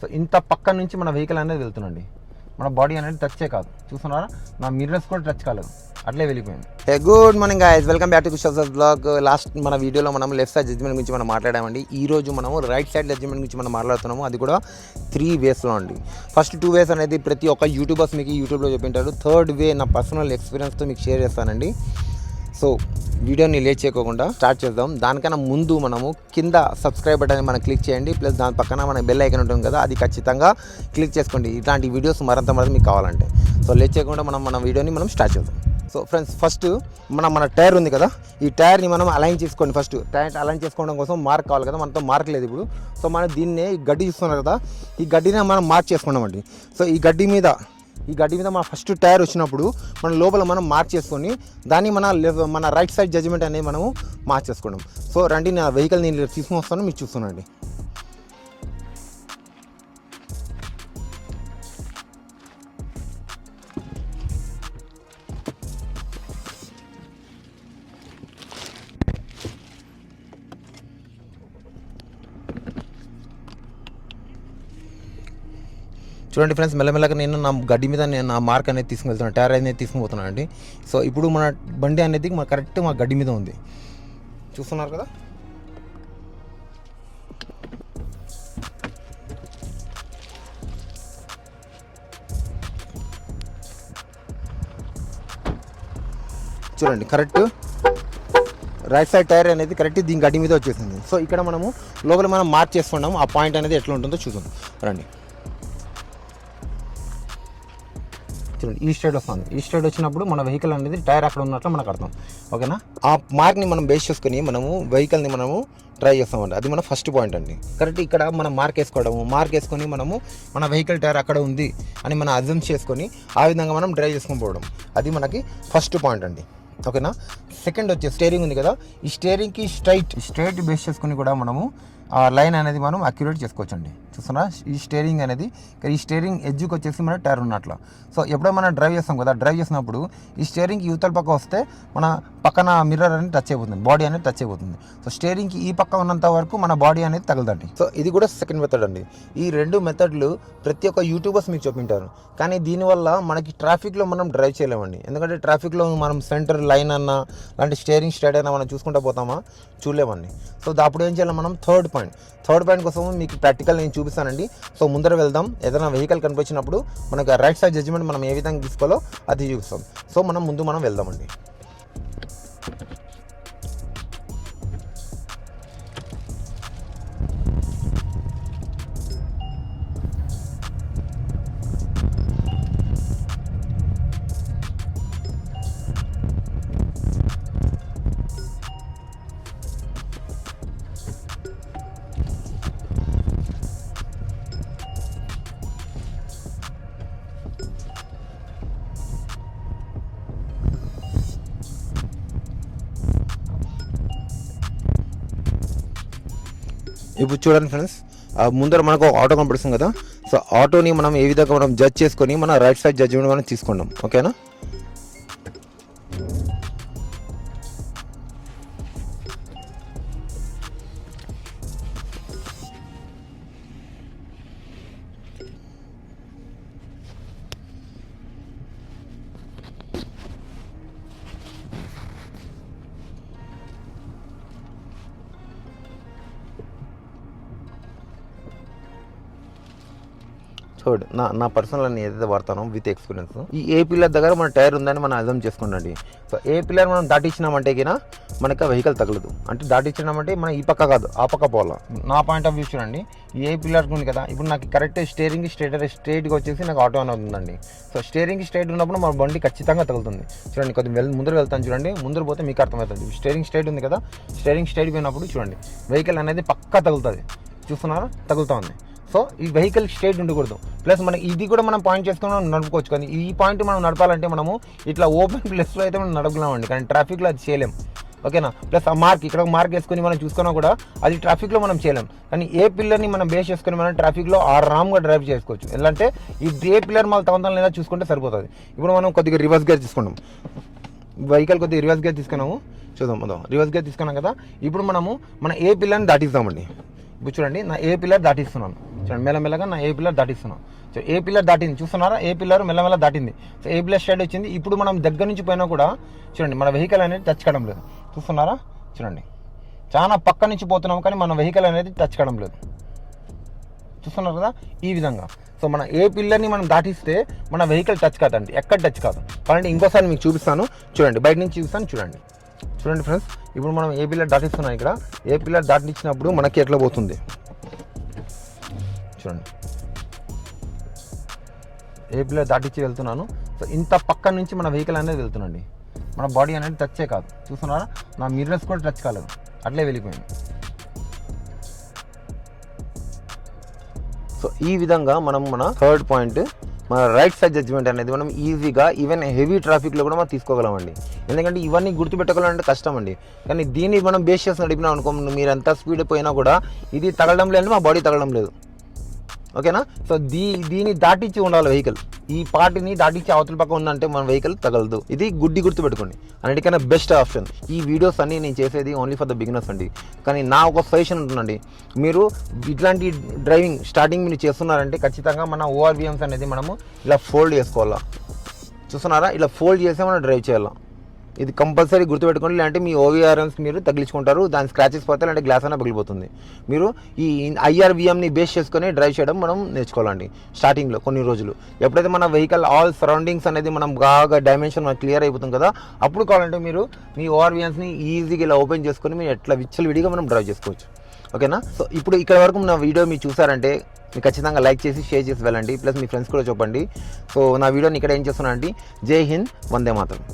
So ఇంత పక్క నుంచి మన వెహికల్ అనేది వెళ్తుందండి, మన బాడీ అనేది టచే కాదు. చూస్తున్నారా, నా మిర్రర్స్ కూడా టచ్ కాలేదు, అట్లే వెళ్ళిపోయింది. Good morning guys, welcome back to Kushal blog. Last మన వీడియోలో మనం లెఫ్ట్ సైడ్ జడ్జిమెంట్ గురించి మనం మాట్లాడామండి. ఈ రోజు మనము రైట్ సైడ్ జడ్జిమెంట్ గురించి మనం మాట్లాడుతున్నాము. అది కూడా 3 వేస్లో అండి. ఫస్ట్ 2 వేస్ అనేది ప్రతి ఒక్క యూట్యూబర్స్ మీకు యూట్యూబ్లో చెప్పింటారు. థర్డ్ వే నా పర్సనల్ ఎక్స్పీరియన్స్తో మీకు షేర్ చేస్తానండి. సో వీడియోని లేట్ చేయకుండా స్టార్ట్ చేద్దాం. దానికన్నా ముందు మనము కింద సబ్స్క్రైబ్ బటన్ మనం క్లిక్ చేయండి, ప్లస్ దాని పక్కన మన బెల్ ఐకాన్ ఉంటుంది కదా, అది ఖచ్చితంగా క్లిక్ చేసుకోండి ఇట్లాంటి వీడియోస్ మరింత మీకు కావాలంటే. సో లేట్ చేయకుండా మన వీడియోని మనం స్టార్ట్ చేద్దాం. సో ఫ్రెండ్స్, ఫస్ట్ మన టైర్ ఉంది కదా, ఈ టైర్ని మనం అలైన్ చేసుకోండి. ఫస్ట్ టైర్ అలైన్ చేసుకోవడం కోసం మార్క్ కావాలి కదా, మనతో మార్క్ లేదు ఇప్పుడు. సో మనం దీన్ని ఈ గడ్డి చూస్తున్నారు కదా, ఈ గడ్డిని మనం మార్క్ చేసుకున్నామండి. సో ఈ గడ్డి మీద మన ఫస్ట్ టైర్ వచ్చినప్పుడు మన లోపల మనం మార్క్ చేసుకొని దాన్ని మన రైట్ సైడ్ జడ్జిమెంట్ అనేది మనము మార్క్ చేసుకున్నాం. సో రండి, నా వెహికల్ నేను తీసుకుని వస్తాను, మీరు చూస్తున్నాండి. చూడండి ఫ్రెండ్స్, మెల్లమెల్లగా నేను నా గడ్డి మీద నా మార్క్ అనేది తీసుకువెళ్తున్నాను, టైర్ అనేది తీసుకుపోతున్నాను అండి. సో ఇప్పుడు మన బండి అనేది కరెక్ట్ మా గడ్డి మీద ఉంది, చూస్తున్నారు కదా. చూడండి, కరెక్ట్ రైట్ సైడ్ టైర్ అనేది కరెక్ట్ దీని గడ్డి మీద వచ్చేసింది. సో ఇక్కడ మనము లోపల మనం మార్క్ చేసుకున్నాము, ఆ పాయింట్ అనేది ఎట్లా ఉంటుందో చూద్దాం రండి. చూడండి, ఈ స్ట్రైడ్ వస్తుంది. ఈ స్ట్రైడ్ వచ్చినప్పుడు మన వెహికల్ అనేది టైర్ అక్కడ ఉన్నట్లు మనకు అర్థం, ఓకేనా. ఆ మార్క్ని మనం బేస్ చేసుకుని మనము వెహికల్ని మనము ట్రై చేస్తామండి. అది మన ఫస్ట్ పాయింట్ అండి. కరెక్ట్ ఇక్కడ మనం మార్క్ వేసుకొని మనము మన వెహికల్ టైర్ అక్కడ ఉంది అని మనం అజ్యూమ్ చేసుకొని ఆ విధంగా మనం డ్రైవ్ చేసుకొని పోవడం, అది మనకి ఫస్ట్ పాయింట్ అండి, ఓకేనా. సెకండ్ వచ్చే స్టీరింగ్ ఉంది కదా, ఈ స్టీరింగ్కి స్ట్రైట్ బేస్ చేసుకుని కూడా మనము ఆ లైన్ అనేది మనం అక్యురేట్ చేసుకోవచ్చు అండి. చూస్తున్నా, ఈ స్టీరింగ్ అనేది ఈ స్టీరింగ్ ఎడ్జ్కి వచ్చేసి మన టైర్ ఉన్నట్లు. సో ఎప్పుడో మనం డ్రైవ్ చేస్తాం కదా, డ్రైవ్ చేసినప్పుడు ఈ స్టీరింగ్కి యువతల పక్క వస్తే మన పక్కన మిర్రర్ అనేది టచ్ అయిపోతుంది, బాడీ అనేది టచ్ అయిపోతుంది. సో స్టీరింగ్కి ఈ పక్క ఉన్నంత వరకు మన బాడీ అనేది తగలదండి. సో ఇది కూడా సెకండ్ మెథడ్ అండి. ఈ 2 మెథడ్లు ప్రతి ఒక్క యూట్యూబర్స్ మీకు చెప్పింటారు, కానీ దీనివల్ల మనకి ట్రాఫిక్లో మనం డ్రైవ్ చేయలేమండి. ఎందుకంటే ట్రాఫిక్లో మనం సెంటర్ లైన్ అన్నా లాంటి స్టీరింగ్ స్ట్రైట్ అయినా మనం చూసుకుంటూ పోతామా, చూడలేమండి. సో అప్పుడు ఏం చేయాలి మనం, థర్డ్ పాయింట్ కోసం మీకు ప్రాక్టికల్ నేను చూపిస్తానండి. సో ముందర వెళ్దాం, ఏదైనా వెహికల్ కనిపించినప్పుడు మనకు రైట్ సైడ్ జడ్జిమెంట్ మనం ఏ విధంగా తీసుకోవాలో అది చూపిస్తాం. సో ముందు మనం వెళ్దామండి. ఇప్పుడు చూడండి ఫ్రెండ్స్, ముందర మనకు ఆటో కనపడుతుంది కదా. సో ఆటోని మనం ఏ విధంగా మనం జడ్జ్ చేసుకొని మన రైట్ సైడ్ జడ్జిమెంట్ మనం తీసుకున్నాం, ఓకేనా. థర్డ్ నా పర్సనల్ నేను ఏదైతే వాడతానో విత్ ఎక్స్పీరియన్స్, ఈ ఏ పిల్లర్ దగ్గర మన టైర్ ఉందని మనం అర్థం చేసుకోండి. సో ఏ పిల్లర్ మనం దాటిచ్చినామంటే కినా మనకి వెహికల్ తగలదు. అంటే దాటిచ్చినామంటే మనం ఈ పక్క కాదు ఆ పక్క పోవాలా. నా పాయింట్ ఆఫ్ వ్యూ చూడండి, ఈ ఏ పిల్లర్ ఉంది కదా, ఇప్పుడు నాకు కరెక్ట్ స్టీరింగ్ స్ట్రైట్గా వచ్చేసి నాకు ఆటో అని అవుతుందండి. సో స్టీరింగ్ స్ట్రైట్ ఉన్నప్పుడు మన బండి ఖచ్చితంగా తగులుతుంది. చూడండి, కొద్దిగా ముందర వెళ్తాను చూడండి, ముందర పోతే మీకు అర్థమవుతుంది. స్టీరింగ్ స్ట్రైట్ ఉంది కదా, స్టీరింగ్ స్ట్రైట్ పోయినప్పుడు చూడండి వెహికల్ అనేది పక్కా తగులుతుంది, చూస్తున్నారా, తగులుతూ ఉంది. సో ఈ వెహికల్ స్ట్రైట్ ఉండకూడదు. ప్లస్ మనకి ఇది కూడా మనం పాయింట్ చేసుకుని మనం నడుపుకోవచ్చు, కానీ ఈ పాయింట్ మనం నడపాలంటే మనము ఇట్లా ఓపెన్ ప్లేస్లో అయితే మనం నడపలేమండి, కానీ ట్రాఫిక్లో అది చేయలేం, ఓకేనా. ప్లస్ ఆ మార్క్ ఇక్కడ మార్క్ వేసుకొని మనం చూసుకున్నా కూడా అది ట్రాఫిక్లో మనం చేయలేం. కానీ ఏ పిల్లర్ని మనం బేస్ చేసుకుని మనం ట్రాఫిక్లో ఆరామ్గా డ్రైవ్ చేసుకోవచ్చు. ఎలా అంటే ఈ ఏ పిల్లర్ మళ్ళీ తవంతం లేదా చూసుకుంటే సరిపోతుంది. ఇప్పుడు మనం కొద్దిగా రివర్స్ గేర్ తీసుకున్నాం, వెహికల్ కొద్దిగా రివర్స్ గేర్ తీసుకున్నాము, చూద్దాం. రివర్స్ గేర్ తీసుకున్నాం కదా, ఇప్పుడు మన ఏ పిల్లర్ని దాటిస్తామండి. ఇప్పుడు చూడండి నా ఏ పిల్లర్ దాటిస్తున్నాను, చూడండి మెల్లమెల్లగా నా ఏ పిల్లర్ దాటిస్తున్నాను. సో ఏ పిల్లర్ దాటింది చూస్తున్నారా, ఏ పిల్లర్ మెల్లమెల్ల దాటింది. సో ఏ పిల్లర్ స్ట్రైట్ వచ్చింది. ఇప్పుడు మనం దగ్గర నుంచి పోయినా కూడా చూడండి మన వెహికల్ అనేది టచ్ కావడం లేదు. చూస్తున్నారా, చూడండి చాలా పక్క నుంచి పోతున్నాం కానీ మన వెహికల్ అనేది టచ్ కావడం లేదు. చూస్తున్నారు కదా ఈ విధంగా. సో మన ఏ పిల్లర్ని మనం దాటిస్తే మన వెహికల్ టచ్ కాదండి, ఎక్కడ టచ్ కాదు. కాబట్టి ఇంకోసారి మీకు చూపిస్తాను చూడండి, బయట నుంచి చూపిస్తాను చూడండి. చూడండి ఫ్రెండ్స్, ఇప్పుడు మనం ఏ పిల్లర్ దాటిస్తున్నాం, ఇక్కడ ఏ పిల్లర్ దాటించినప్పుడు మనకి ఎట్లా పోతుంది చూడండి. ఏ పిల్లర్ దాటించి వెళ్తున్నాను. సో ఇంత పక్క నుంచి మన వెహికల్ అనేది వెళ్తుందండి, మన బాడీ అనేది టచ్చే కాదు. చూస్తున్నారా, నా మిర్రర్స్ కూడా టచ్ కాలేదు, అట్లే వెళ్ళిపోయింది. సో ఈ విధంగా మనం మన థర్డ్ పాయింట్, మన రైట్ సైడ్ జడ్జ్మెంట్ అనేది మనం ఈజీగా ఈవెన్ హెవీ ట్రాఫిక్లో కూడా మనం తీసుకోగలమండి. ఎందుకంటే ఇవన్నీ గుర్తుపెట్టుకోవాలంటే కష్టం అండి. కానీ దీన్ని మనం బేస్ చేసి నడిపినాం అనుకో, మీరు ఎంత స్పీడ్ పోయినా కూడా ఇది తగలడం లేదు, మా బాడీ తగలడం లేదు. ఓకేనా. సో దీన్ని దాటించి ఉండాలి వెహికల్, ఈ పార్టీని దాటించి అవతల పక్క ఉందంటే మన వెహికల్ తగలదు. ఇది గుర్తుపెట్టుకోండి, అన్నిటికన్నా బెస్ట్ ఆప్షన్. ఈ వీడియోస్ అన్నీ నేను చేసేది ఓన్లీ ఫర్ ద బిగినర్స్ అండి. కానీ నా ఒక సజెషన్ ఉంటుందండి, మీరు ఇట్లాంటి డ్రైవింగ్ స్టార్టింగ్ మీరు చేస్తున్నారంటే ఖచ్చితంగా మన ఓఆర్విఎమ్స్ అనేది మనము ఇలా ఫోల్డ్ చేసుకోవాలా. చూస్తున్నారా, ఇలా ఫోల్డ్ చేసే మనం డ్రైవ్ చేయాలా. ఇది కంపల్సరీ గుర్తుపెట్టుకోండి, లేదంటే మీ ఓవీఆర్ఎమ్స్ మీరు తగిలించుకుంటారు, దాని స్క్రాచెస్ పోతే లేదంటే గ్లాస్ అయినా పగిలిపోతుంది. మీరు ఈ ఐఆర్విఎంని బేస్ చేసుకొని డ్రైవ్ చేయడం మనం నేర్చుకోవాలండి స్టార్టింగ్లో కొన్ని రోజులు. ఎప్పుడైతే మన వెహికల్ ఆల్ సరౌండింగ్స్ అనేది మనం బాగా డైమెన్షన్ మనకు క్లియర్ అయిపోతుంది కదా, అప్పుడు కావాలంటే మీరు మీ ఓఆర్విఎమ్స్ని ఈజీగా ఇలా ఓపెన్ చేసుకొని మీరు ఎట్లా విడిగా మనం డ్రైవ్ చేసుకోవచ్చు. ఓకేనా. సో ఇప్పుడు ఇక్కడ వరకు నా వీడియో మీరు చూసారంటే మీరు ఖచ్చితంగా లైక్ చేసి షేర్ చేసి వెళ్ళండి, ప్లస్ మీ ఫ్రెండ్స్ కూడా చెప్పండి. సో నా వీడియోని ఇక్కడ ఏం చేస్తున్నానంటే జై హింద్, వందే మాతరం.